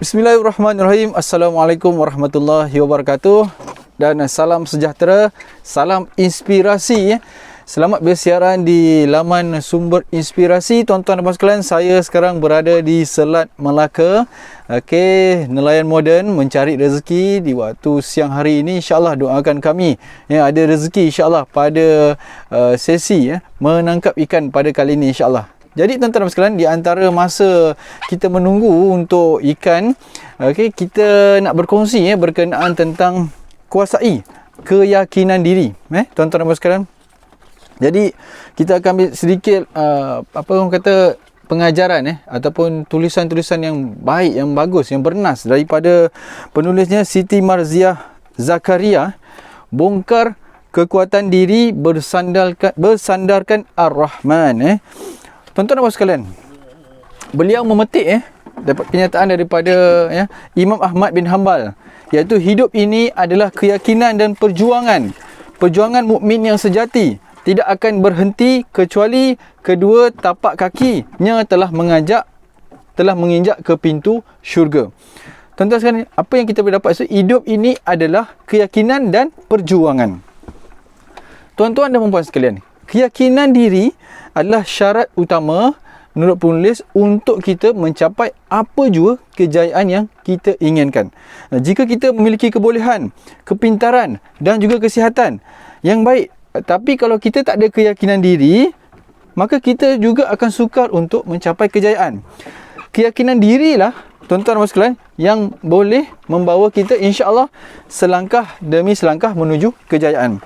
Bismillahirrahmanirrahim. Assalamualaikum warahmatullahi wabarakatuh. Dan salam sejahtera, salam inspirasi. Selamat bersiaran di laman Sumber Inspirasi. Tuan-tuan dan puan sekalian, saya sekarang berada di Selat Melaka. Okey, nelayan moden mencari rezeki di waktu siang hari ini. InsyaAllah doakan kami yang ada rezeki insyaAllah pada sesi menangkap ikan pada kali ini insyaAllah. Jadi tuan-tuan dan sekalian, di antara masa kita menunggu untuk ikan, kita nak berkongsi berkenaan tentang kuasai keyakinan diri. Tuan-tuan dan sekalian, jadi kita akan ambil sedikit pengajaran ataupun tulisan-tulisan yang baik, yang bagus, yang bernas daripada penulisnya Siti Marziah Zakaria. Bongkar kekuatan diri bersandarkan Ar-Rahman. Tuan-tuan dan puan sekalian, beliau memetik dapat kenyataan daripada Imam Ahmad bin Hanbal, iaitu hidup ini adalah keyakinan dan perjuangan. Perjuangan mukmin yang sejati tidak akan berhenti kecuali kedua tapak kakinya telah menginjak ke pintu syurga. Tuan-tuan sekalian, apa yang kita boleh dapat? Hidup ini adalah keyakinan dan perjuangan. Tuan-tuan dan puan sekalian, keyakinan diri adalah syarat utama menurut penulis untuk kita mencapai apa jua kejayaan yang kita inginkan. Jika kita memiliki kebolehan, kepintaran dan juga kesihatan yang baik, tapi kalau kita tak ada keyakinan diri, maka kita juga akan sukar untuk mencapai kejayaan. Keyakinan dirilah, tuan-tuan dan puan sekalian, yang boleh membawa kita insya-Allah selangkah demi selangkah menuju kejayaan.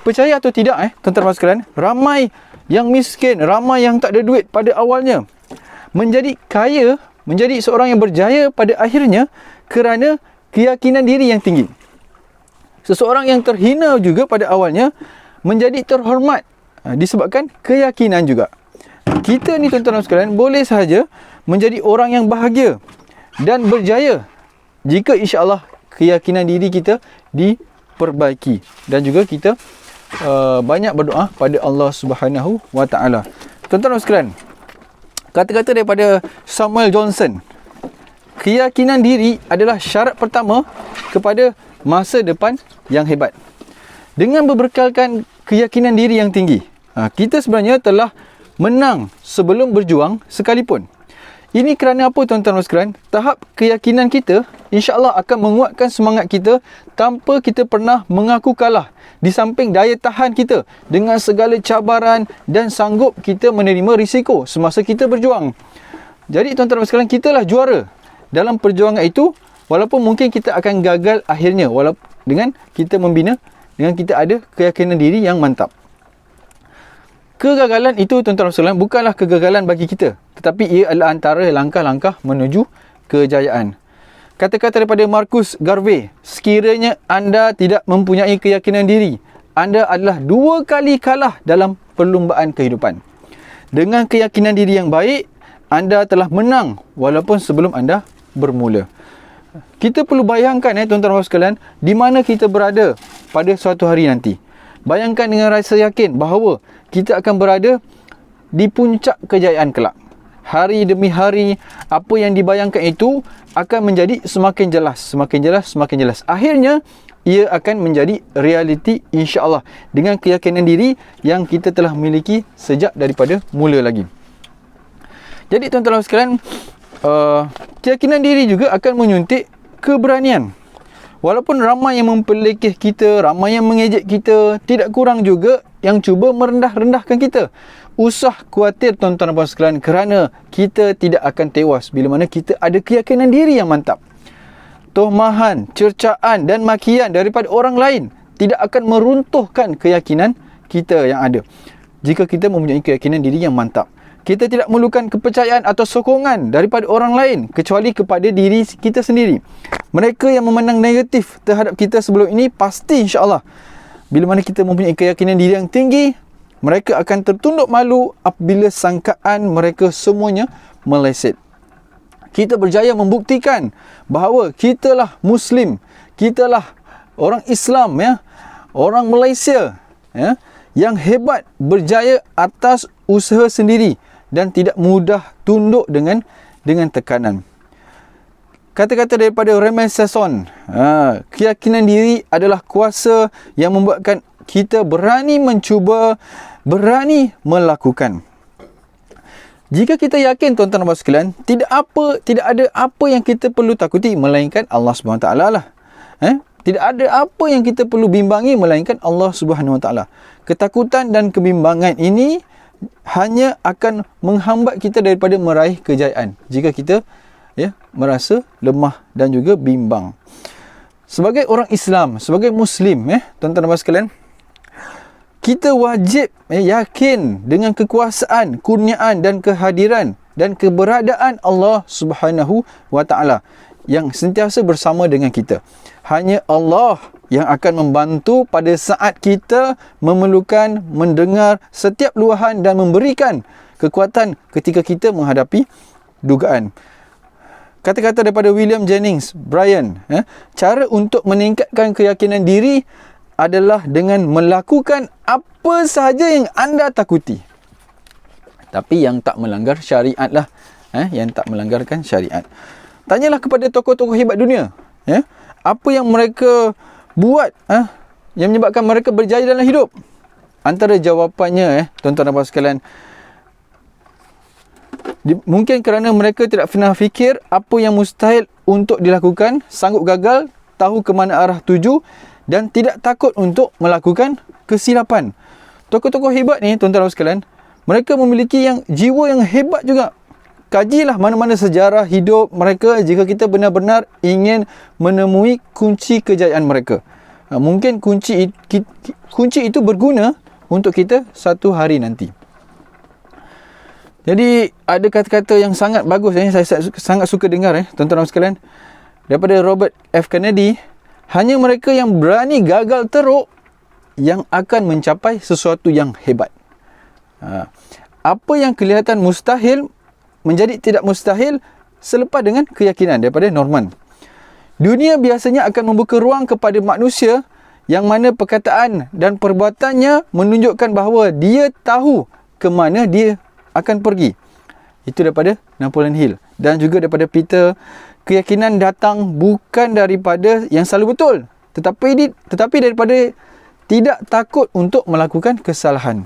Percaya atau tidak tuan-tuan dan puan sekalian, ramai yang miskin, ramai yang tak ada duit pada awalnya menjadi kaya, menjadi seorang yang berjaya pada akhirnya kerana keyakinan diri yang tinggi. Seseorang yang terhina juga pada awalnya menjadi terhormat disebabkan keyakinan juga. Kita ni tuan-tuan dan sekalian boleh sahaja menjadi orang yang bahagia dan berjaya jika insya-Allah keyakinan diri kita diperbaiki dan juga kita banyak berdoa pada Allah Subhanahu wa taala. Tuan-tuan dan sekalian, kata-kata daripada Samuel Johnson, keyakinan diri adalah syarat pertama kepada masa depan yang hebat. Dengan berbekalkan keyakinan diri yang tinggi, kita sebenarnya telah menang sebelum berjuang sekalipun. Ini kerana apa tuan-tuan dan sekalian? Tahap keyakinan kita insya-Allah akan menguatkan semangat kita tanpa kita pernah mengaku kalah. Di samping daya tahan kita dengan segala cabaran dan sanggup kita menerima risiko semasa kita berjuang. Jadi tuan-tuan dan sekalian, kitalah juara dalam perjuangan itu, walaupun mungkin kita akan gagal akhirnya, walaupun dengan kita membina, dengan kita ada keyakinan diri yang mantap. Kegagalan itu tuan-tuan dan sekalian bukanlah kegagalan bagi kita, tetapi ia adalah antara langkah-langkah menuju kejayaan. Kata-kata daripada Marcus Garvey, sekiranya anda tidak mempunyai keyakinan diri, anda adalah 2 kali kalah dalam perlumbaan kehidupan. Dengan keyakinan diri yang baik, anda telah menang walaupun sebelum anda bermula. Kita perlu bayangkan tuan-tuan dan sekalian, di mana kita berada pada suatu hari nanti. Bayangkan dengan rasa yakin bahawa kita akan berada di puncak kejayaan kelak. Hari demi hari, apa yang dibayangkan itu akan menjadi semakin jelas, semakin jelas, semakin jelas. Akhirnya, ia akan menjadi realiti insya-Allah dengan keyakinan diri yang kita telah miliki sejak daripada mula lagi. Jadi tuan-tuan dan sekalian, keyakinan diri juga akan menyuntik keberanian. Walaupun ramai yang mempelekeh kita, ramai yang mengejek kita, tidak kurang juga yang cuba merendah-rendahkan kita. Usah khawatir tuan-tuan dan puan sekalian, kerana kita tidak akan tewas bila mana kita ada keyakinan diri yang mantap. Tohmahan, cercaan dan makian daripada orang lain tidak akan meruntuhkan keyakinan kita yang ada. Jika kita mempunyai keyakinan diri yang mantap, kita tidak memerlukan kepercayaan atau sokongan daripada orang lain kecuali kepada diri kita sendiri. Mereka yang memandang negatif terhadap kita sebelum ini, pasti insya-Allah bila mana kita mempunyai keyakinan diri yang tinggi, mereka akan tertunduk malu apabila sangkaan mereka semuanya meleset. Kita berjaya membuktikan bahawa kitalah Muslim, kitalah orang Islam, orang Malaysia, yang hebat, berjaya atas usaha sendiri dan tidak mudah tunduk dengan tekanan. kata-kata daripada Remy Sesson, keyakinan diri adalah kuasa yang membuatkan kita berani mencuba, berani melakukan. Jika kita yakin, tuan-tuan dan puan sekalian, tidak ada apa yang kita perlu takuti melainkan Allah Subhanahu Wa Taala lah. Tidak ada apa yang kita perlu bimbangi melainkan Allah Subhanahu Wa Taala. Ketakutan dan kebimbangan ini hanya akan menghambat kita daripada meraih kejayaan jika kita merasa lemah dan juga bimbang. Sebagai orang Islam, sebagai Muslim, tuan-tuan dan puan sekalian, kita wajib yakin dengan kekuasaan, kurniaan dan kehadiran dan keberadaan Allah Subhanahu Wa Taala yang sentiasa bersama dengan kita. Hanya Allah yang akan membantu pada saat kita memerlukan mendengar setiap luahan dan memberikan kekuatan ketika kita menghadapi dugaan. Kata-kata daripada William Jennings Bryan, cara untuk meningkatkan keyakinan diri adalah dengan melakukan apa sahaja yang anda takuti, tapi yang tak melanggar syariat lah, yang tak melanggarkan syariat. Tanyalah kepada tokoh-tokoh hebat dunia, apa yang mereka buat yang menyebabkan mereka berjaya dalam hidup. Antara jawapannya, tuan-tuan dan puan sekalian, mungkin kerana mereka tidak pernah fikir apa yang mustahil untuk dilakukan, sanggup gagal, tahu ke mana arah tuju dan tidak takut untuk melakukan kesilapan. Tokoh-tokoh hebat ni, tuan-tuan dan puan sekalian, mereka memiliki jiwa yang hebat juga. Kajilah mana-mana sejarah hidup mereka jika kita benar-benar ingin menemui kunci kejayaan mereka. Mungkin kunci itu berguna untuk kita satu hari nanti. Jadi ada kata-kata yang sangat bagus, saya sangat suka dengar, tuan-tuan dan sekalian, daripada Robert F. Kennedy. Hanya mereka yang berani gagal teruk yang akan mencapai sesuatu yang hebat. Apa yang kelihatan mustahil menjadi tidak mustahil selepas dengan keyakinan, daripada Norman. Dunia biasanya akan membuka ruang kepada manusia yang mana perkataan dan perbuatannya menunjukkan bahawa dia tahu ke mana dia akan pergi. Itu daripada Napoleon Hill. Dan juga daripada Peter, keyakinan datang bukan daripada yang selalu betul, tetapi daripada tidak takut untuk melakukan kesalahan.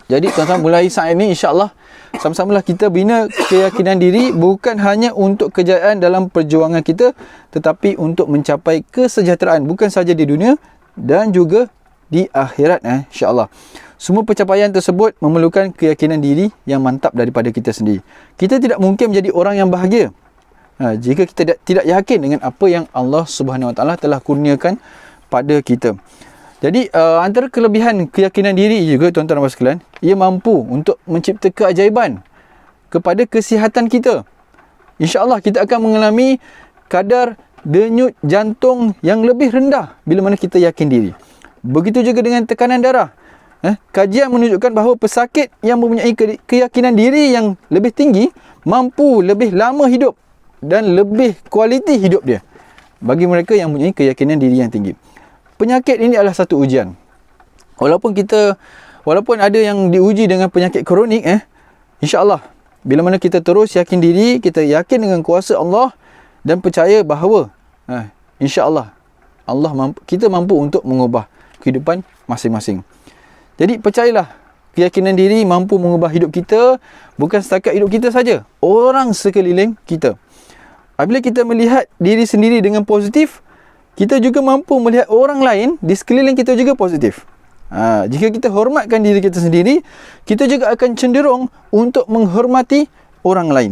Jadi tuan-tuan, mulai saat ini insya-Allah sama-samalah kita bina keyakinan diri bukan hanya untuk kejayaan dalam perjuangan kita, tetapi untuk mencapai kesejahteraan bukan sahaja di dunia dan juga di akhirat, insya-Allah. Semua pencapaian tersebut memerlukan keyakinan diri yang mantap daripada kita sendiri. Kita tidak mungkin menjadi orang yang bahagia jika kita tidak yakin dengan apa yang Allah Subhanahu Wa Taala telah kurniakan pada kita. Jadi antara kelebihan keyakinan diri juga, tuan-tuan dan puan sekalian, ia mampu untuk mencipta keajaiban kepada kesihatan kita. InsyaAllah kita akan mengalami kadar denyut jantung yang lebih rendah bila mana kita yakin diri. Begitu juga dengan tekanan darah. Kajian menunjukkan bahawa pesakit yang mempunyai keyakinan diri yang lebih tinggi mampu lebih lama hidup dan lebih kualiti hidup dia bagi mereka yang mempunyai keyakinan diri yang tinggi. Penyakit ini adalah satu ujian. Walaupun ada yang diuji dengan penyakit kronik, insya-Allah bila mana kita terus yakin diri, kita yakin dengan kuasa Allah dan percaya bahawa insya-Allah kita mampu untuk mengubah kehidupan masing-masing. Jadi percayalah, keyakinan diri mampu mengubah hidup kita, bukan setakat hidup kita saja, orang sekeliling kita. Apabila kita melihat diri sendiri dengan positif, kita juga mampu melihat orang lain di sekeliling kita juga positif. Jika kita hormatkan diri kita sendiri, kita juga akan cenderung untuk menghormati orang lain.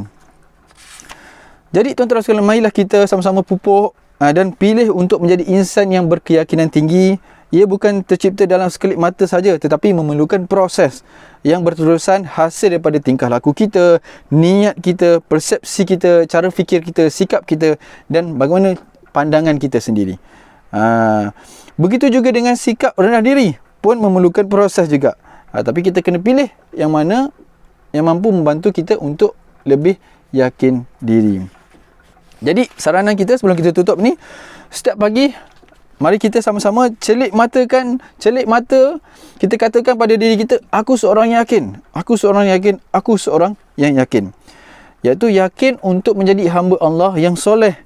Jadi tuan-tuan sekalian, marilah kita sama-sama pupuk dan pilih untuk menjadi insan yang berkeyakinan tinggi. Ia bukan tercipta dalam sekelip mata saja, tetapi memerlukan proses yang berterusan hasil daripada tingkah laku kita, niat kita, persepsi kita, cara fikir kita, sikap kita dan bagaimana pandangan kita sendiri. Begitu juga dengan sikap rendah diri pun memerlukan proses juga. Tapi kita kena pilih yang mana yang mampu membantu kita untuk lebih yakin diri. Jadi saranan kita sebelum kita tutup ni, setiap pagi mari kita sama-sama celik mata, kita katakan pada diri kita, aku seorang yang yakin, aku seorang yang yakin, aku seorang yang yakin. iaitu yakin untuk menjadi hamba Allah yang soleh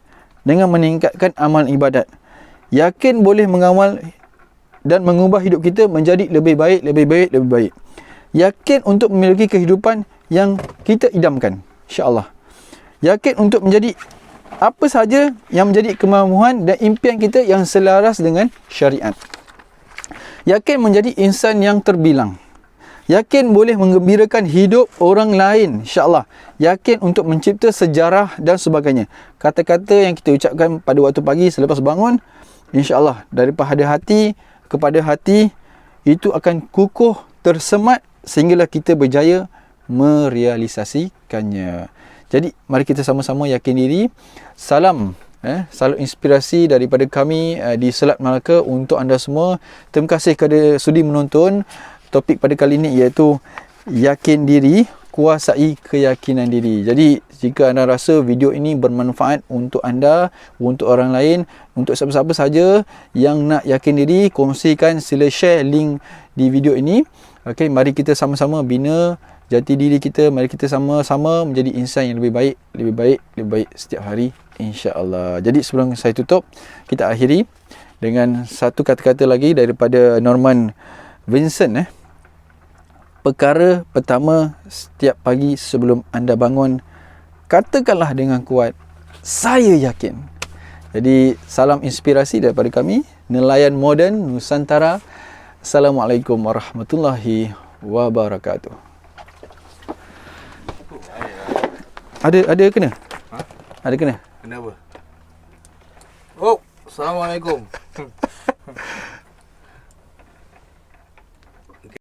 dengan meningkatkan amal ibadat. Yakin boleh mengawal dan mengubah hidup kita menjadi lebih baik, lebih baik, lebih baik. Yakin untuk memiliki kehidupan yang kita idamkan, insya-Allah. Yakin untuk menjadi apa sahaja yang menjadi kemahuan dan impian kita yang selaras dengan syariat. Yakin menjadi insan yang terbilang. Yakin boleh menggembirakan hidup orang lain, insya-Allah. Yakin untuk mencipta sejarah dan sebagainya. Kata-kata yang kita ucapkan pada waktu pagi selepas bangun, insya-Allah daripada hati kepada hati, itu akan kukuh tersemat sehinggalah kita berjaya merealisasikannya. Jadi mari kita sama-sama yakin diri. Salam inspirasi daripada kami di Selat Melaka untuk anda semua. Terima kasih kerana sudi menonton. Topik pada kali ini iaitu yakin diri, kuasai keyakinan diri. Jadi jika anda rasa video ini bermanfaat untuk anda, untuk orang lain, untuk siapa-siapa sahaja yang nak yakin diri, kongsikan, sila share link di video ini. Okey, mari kita sama-sama bina jati diri kita. Mari kita sama-sama menjadi insan yang lebih baik, lebih baik, lebih baik setiap hari, insya-Allah. Jadi sebelum saya tutup, kita akhiri dengan satu kata-kata lagi daripada Norman Vincent. Perkara pertama setiap pagi sebelum anda bangun, katakanlah dengan kuat, saya yakin. Jadi salam inspirasi daripada kami, Nelayan Moden Nusantara. Assalamualaikum warahmatullahi wabarakatuh. Ada kena? Ada kena? Kenapa? Oh, Assalamualaikum.